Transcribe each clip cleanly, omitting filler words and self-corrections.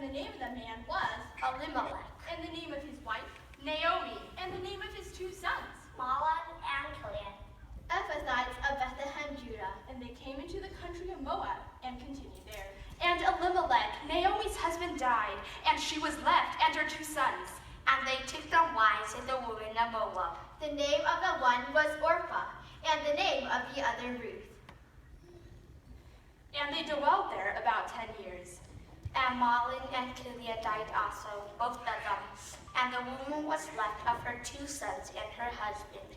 the name of the man was Elimelech, and the name of his wife Naomi, and the name of his 2 sons Mahlon and Chilion, Ephrathites of Bethlehem, Judah. and they came into the country of Moab and continued there. And Elimelech, Naomi's husband, died, and she was left and her 2 sons. and they took them wives of the women of Moab. The name of the one was Orpah, and the name of the other Ruth. And they dwelt there about 10 years. And Mahlon and Chilion died also, both of them, and the woman was left of her 2 sons and her husband.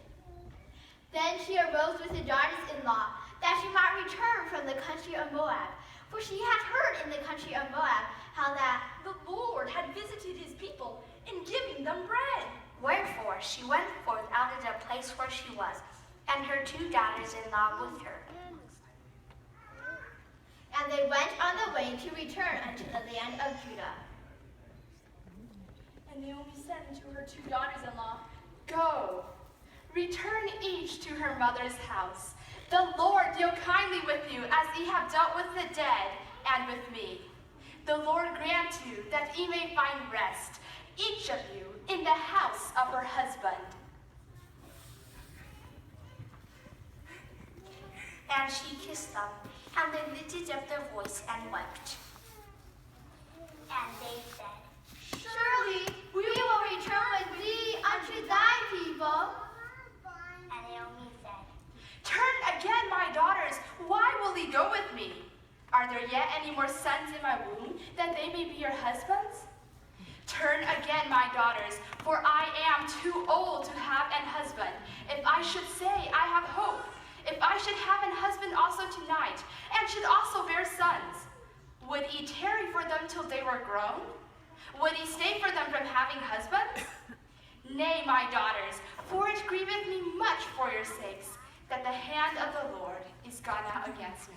Then she arose with the daughters-in-law, that she might return from the country of Moab. For she had heard in the country of Moab how that The Lord had visited his people in giving them bread. Wherefore she went forth out of the place where she was, and her 2 daughters-in-law with her. and they went on the way to return unto the land of Judah. And Naomi said unto her 2 daughters-in-law, Go, return each to her mother's house. The Lord deal kindly with you as ye have dealt with the dead and with me. The Lord grant you that ye may find rest, each of you, in the house of her husband. And she kissed them, and they lifted up their voice and wept. And they said, Surely we will return with thee unto thy people. and Naomi said, Turn again, my daughters. Why will ye go with me? Are there yet any more sons in my womb, that they may be your husbands? Turn again, my daughters, for I am too old to have an husband. If I should say I have hope, if I should have an husband also tonight, and should also bear sons, would ye tarry for them till they were grown? Would ye stay for them from having husbands? Nay, my daughters, for it grieveth me much for your sakes, that the hand of the Lord is gone out against me.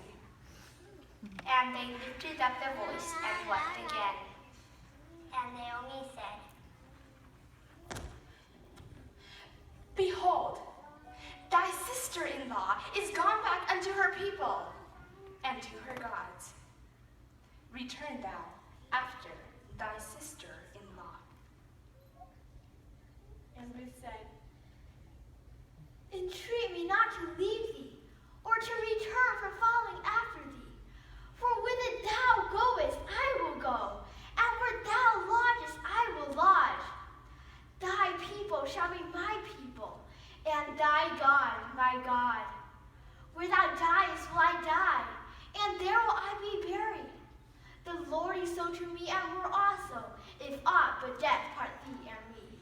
and they lifted up their voice and wept again. And Naomi said, Behold, thy sister-in-law is gone back unto her people and to her gods. Return thou after thy sister-in-law. And Ruth said, Entreat me not to leave thee, or to return from following after thee. For whither thou goest, I will go, and where thou lodgest, I will lodge. Thy people shall be my people, and thy God my God. Where thou diest will I die, and there will I be buried. The Lord is so to me, and were also, if aught but death part thee and me.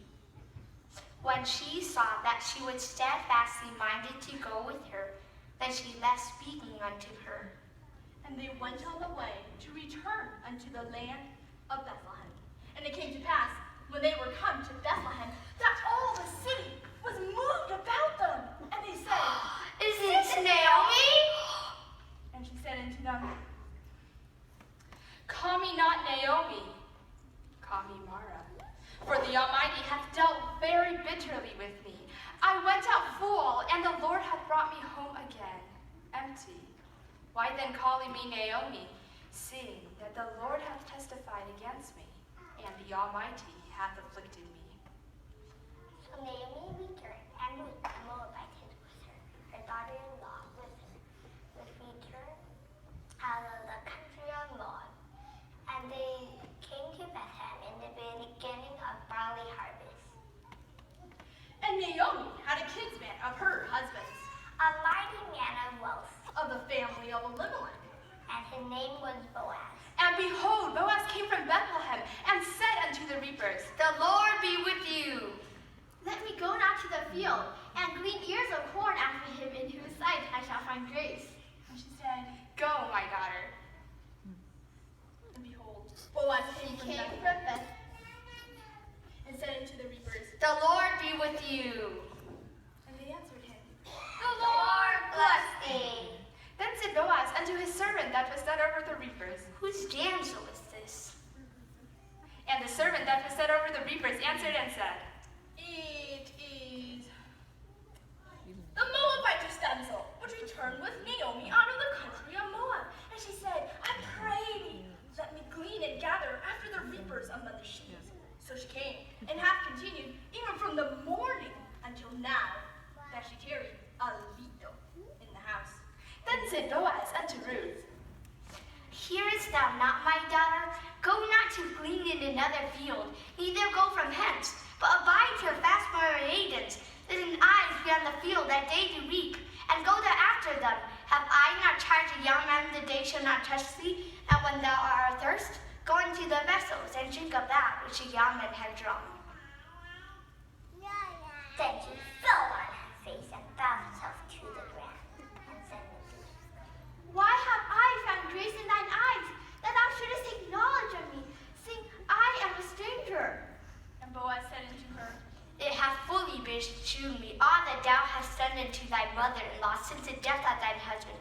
when she saw that she was steadfastly minded to go with her, then she left speaking unto her. And they went on the way to return unto the land of Bethlehem. And it came to pass, when they were come to Bethlehem, that all the city was moved about them. And they said, Is it Naomi? And she said unto them, Call me not Naomi, call me Mara. For the Almighty hath dealt very bitterly with me. I went out full, and the Lord hath brought me home again, empty. Why then call ye me Naomi, seeing that the Lord hath testified against me, and the Almighty hath afflicted me? So Naomi returned, and Ruth the Moabitess with her, her daughter-in-law with her, which returned out of the country of Moab. And they came to Bethlehem in the beginning of barley harvest. And Naomi had a kinsman of her husband's, A mighty man of wealth, of the family of Elimelech. and his name was Boaz. And behold, Boaz came from Bethlehem, and said unto the reapers, The Lord be with you. Let me go now to the field, and glean ears of corn after him, in whose sight I shall find grace. And she said, Go, my daughter. And behold, Boaz He came from came Bethlehem, from Beth. and said unto the reapers, The Lord be with you. and they answered him, The Lord bless thee. Then said Boaz unto his servant that was set over the reapers, Whose damsel is this? And the servant that was set over the reapers answered and said, It is the Moabitess damsel, which returned with Naomi out of the country of Moab. And she said, I pray thee, let me glean and gather after the Hearest thou not, my daughter? Go not to glean in another field, neither go from hence, but abide till fast my maidens, that in eyes be on the field that they do reap, and go there after them. Have I not charged a young man the day shall not touch thee? And when thou art athirst, go into the vessels, and drink of that which a young man hath drawn. Then he fell on his face and bowed himself to the ground, and said, Why have I found grace in thine eyes, that thou shouldest take knowledge of me, seeing I am a stranger? And Boaz said unto her, It hath fully been shewn me all that thou hast done unto thy mother-in-law since the death of thine husband,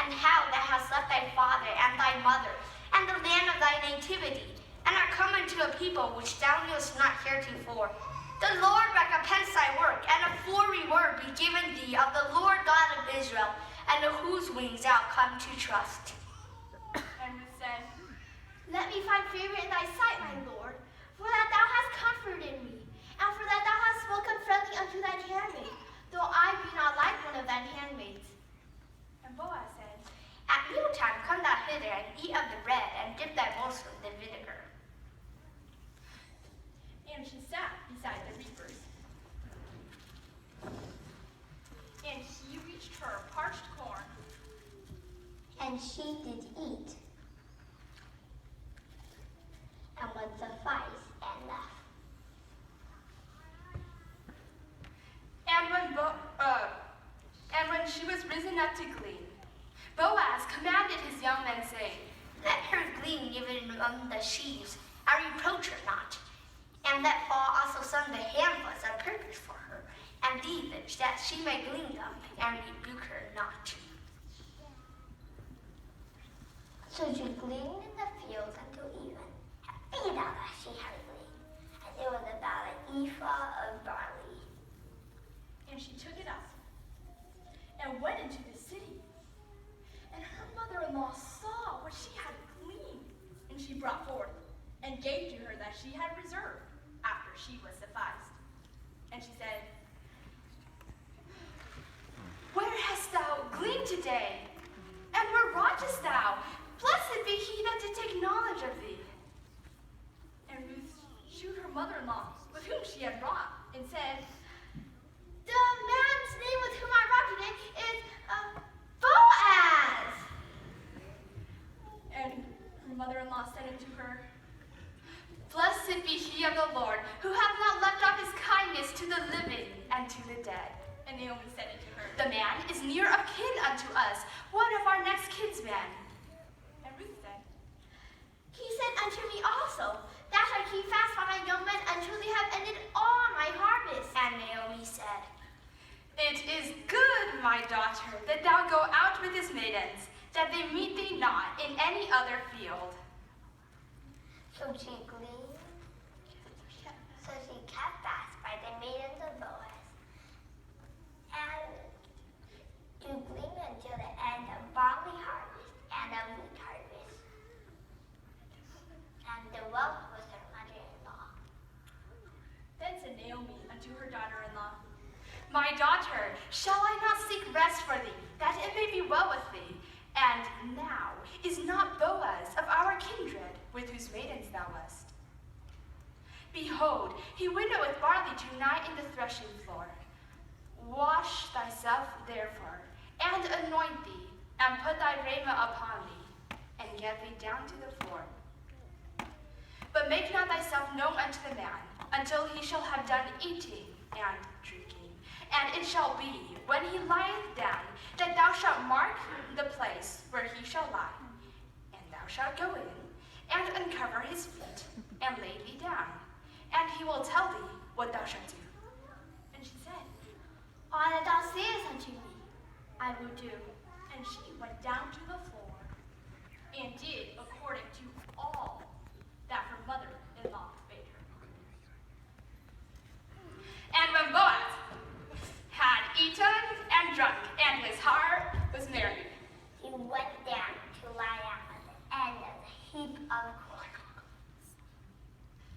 and how thou hast left thy father and thy mother, and the land of thy nativity, and art come unto a people which thou knewest not heretofore. The Lord recompense thy work, and a full reward be given thee of the Lord God of Israel, and of whose wings thou come to trust. and Ruth said, Let me find favor in thy sight, my Lord, for that thou hast comforted me, and for that thou hast spoken friendly unto thine handmaid, though I be not like one of thine handmaids. and Boaz said, At mealtime come thou hither, and eat of the bread, and dip thy morsel in the vinegar. and she sat beside the reapers. And he reached her parched corn, And she did eat, and was sufficed and left. And when she was risen up to glean, Boaz commanded his young men, saying, Let her glean even among the sheaves, and reproach her not. And let fall also some of the handfuls on purpose for her, and leavage, that she may glean them, and rebuke her not. So she gleaned in the fields until even, and ate all that she had gleaned, and it was about an ephah of barley. and she took it up, and went into the city. And her mother-in-law saw what she had gleaned, and she brought forth, and gave to her that she had reserved, after she was sufficed. And she said, Where hast thou gleaned today? And where wroughtest thou? Blessed be he that did take knowledge of thee. And Ruth shewed her mother-in-law with whom she had wrought, and said, The man's name with whom I wrought today is Boaz. And her mother-in-law said unto her, Blessed be he of the Lord, who hath not left off his kindness to the living and to the dead. And Naomi said unto her, The man is near of kin unto us, one of our next kinsmen. And Ruth said, He said unto me also, Thou shalt keep fast by my young men until they have ended all my harvest. And Naomi said, It is good, my daughter, that thou go out with his maidens, that they meet thee not in any other field. So she gleaned, so she kept fast by the maidens of Boaz, and to glean until the end of barley harvest and of wheat harvest. And the wealth was her mother-in-law. Then said Naomi unto her daughter-in-law, My daughter, shall I not seek rest for thee, that it may be well with thee? And now is not Boaz of our kindred, with whose maidens thou wast? Behold, he winnoweth barley tonight in the threshing floor. Wash thyself therefore, and anoint thee, and put thy raiment upon thee, and get thee down to the floor. But make not thyself known unto the man, until he shall have done eating and drinking. And it shall be, when he lieth down, that thou shalt mark the place where he shall lie. And thou shalt go in, and uncover his feet, and lay thee down. And he will tell thee what thou shalt do. And she said, All that thou sayest unto me, I will do. And she went down to the floor, and did according to all that her mother-in-law bade her. And when Boaz had eaten and drunk, and his heart was merry, He went down to lie down at the end of the heap of corn.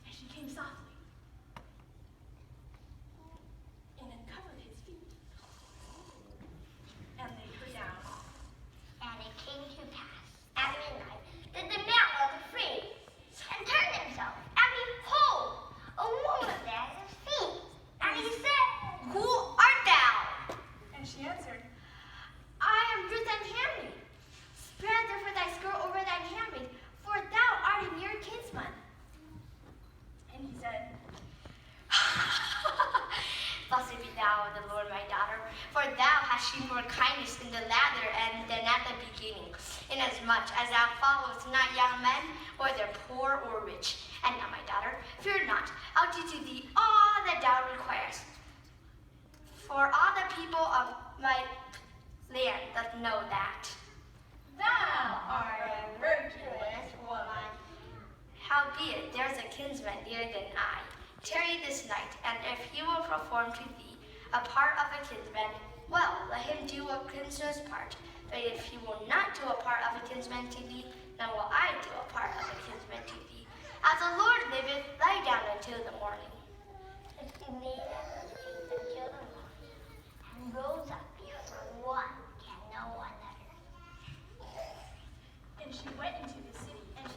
and she came softly, and uncovered his feet, and laid her down. And it came to pass at midnight that the man much as thou followest not young men, whether poor or rich. And now, my daughter, fear not. I'll do to thee all that thou requirest. For all the people of my land doth know that. Thou art a virtuous woman. Howbeit, there is a kinsman nearer than I. Tarry this night, and if he will perform to thee a part of a kinsman, well, let him do a kinsman's part. But if he will not do a part of a kinsman to thee, then will I do a part of a kinsman to thee. As the Lord liveth, lie down until the morning. And she lay down her feet until the morning, and rose up before one can know another. And she went into the city, and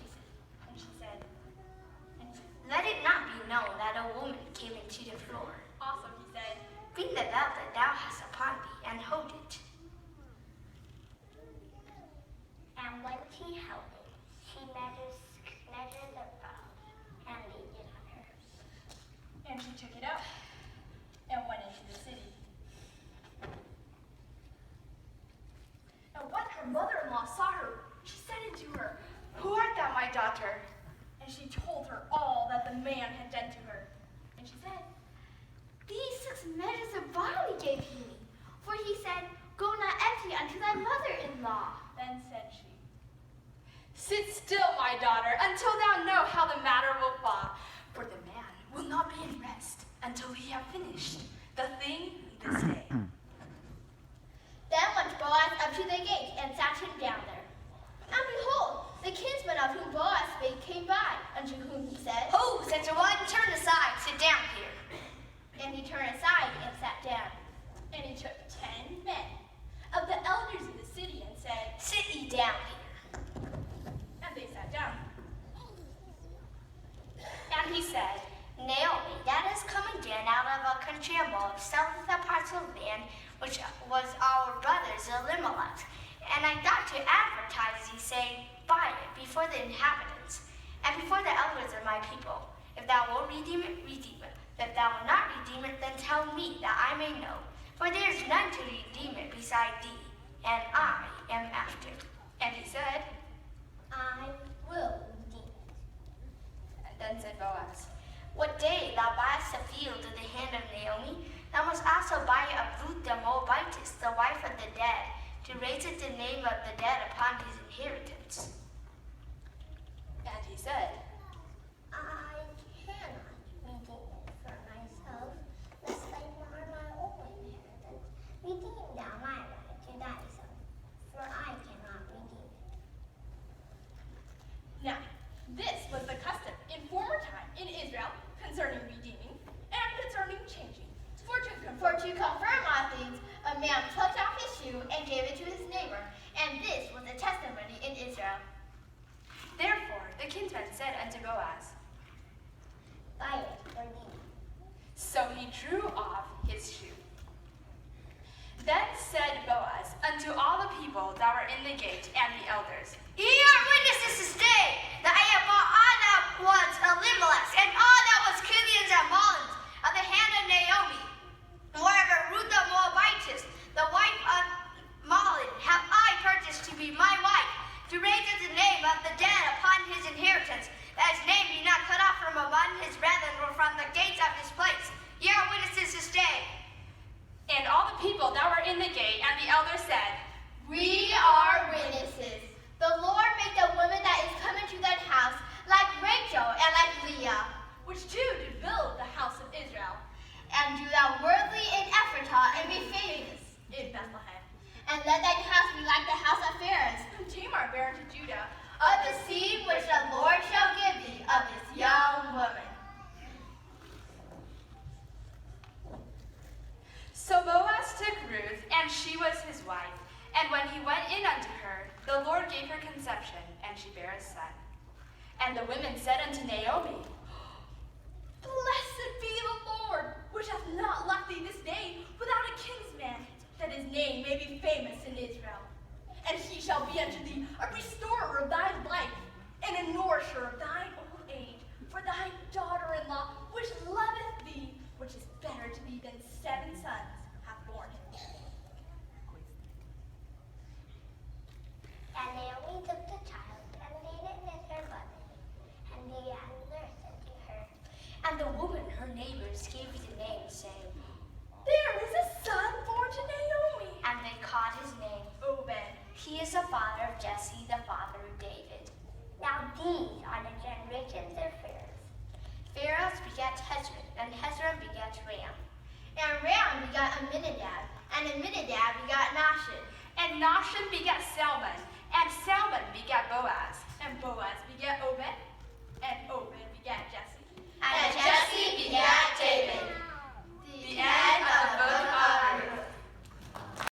she said, Let it not be known that a woman came into the floor. also he said, Bring the belt that thou hast upon thee, and hold it. And when she held it, she measured the ground and laid it on her. and she took it out and went into the city. And when her mother-in-law saw her, she said unto her, Who art thou, my daughter? And she told her all that the man had done to her. And she said, These 6 measures of barley gave he me, for he said, Go not empty unto thy mother-in-law. Then said she, Sit still, my daughter, until thou know how the matter will fall. For the man will not be in rest until he have finished the thing this day. Then went Boaz up to the gate and sat him down there. And behold, the kinsman of whom Boaz spake came by, unto whom he said, Who, such a one, turn aside, sit down here. And he turned aside and sat down. And he took 10 men of the elders of the city and said, Sit ye down here. and they sat down. And he said, Naomi, that is come again out of a country of Moab, selleth a parcel of land, which was our brother's Elimelech. And I thought to advertise thee, saying, Buy it before the inhabitants, and before the elders of my people. If thou wilt redeem it, redeem it. If thou wilt not redeem it, then tell me, that I may know. For there is none to redeem it beside thee, and I am after. And he said, I will redeem it. and then said Boaz, What day thou buyest a field in the hand of Naomi, thou must also buy of Ruth the Moabitess, the wife of the dead, to raise it the name of the dead upon his inheritance. and he said, I cannot redeem it for myself, lest I mar my own inheritance. Redeem thou my right to thyself, for I cannot redeem it. Now, this was the custom in former time in Israel concerning redeeming and concerning changing. For to confirm all things, a man plucked off his shoe and gave it to his neighbor, and this was a testimony in Israel. Therefore the kinsman said unto Boaz, Buy it for thee. So he drew off his shoe. Then said Boaz unto all the people that were in the gate and the elders, Ye are witnesses this day, that I have bought all that was Elimelech's, and all that was Kilion's and Mahlon's, of the hand of Naomi. Moreover, Ruth the Moabitess, the wife of Mahlon, have I purchased to be my wife, to raise up the name of the dead upon his inheritance, that his name be not cut off from among his brethren or from the gates of his place. Ye are witnesses this day. and all the people that were in the gate and the elders said, We are witnesses. The Lord make the woman that is coming to that house like Rachel and like Leah. which two did build the house of Israel And do thou worthily in Ephratah and be famous. in Bethlehem, And let thine house be like the house of Pharez, whom Tamar bare unto Judah, of the seed which the Lord shall give thee of this young woman. So Boaz took Ruth, and she was his wife. And when he went in unto her, the Lord gave her conception, and she bare a son. And the women said unto Naomi, Blessed be the Lord, which hath not left thee this day without a kinsman, that his name may be famous in Israel. And he shall be unto thee a restorer of thy life, and a nourisher of thine old age, for thy daughter-in-law, which loveth thee, which is better to thee than 7 sons, hath borne him. And Naomi took shepherds gave the name, saying, There is a son born to Naomi. and they called his name Obed. He is the father of Jesse, the father of David. Now these are the generations of Phares. Phares begat Hezron, and Hezron begat Ram. And Ram begot Amminadab, and Amminadab begot Nahshon. And Nahshon begat Salmon, and Salmon begat Boaz.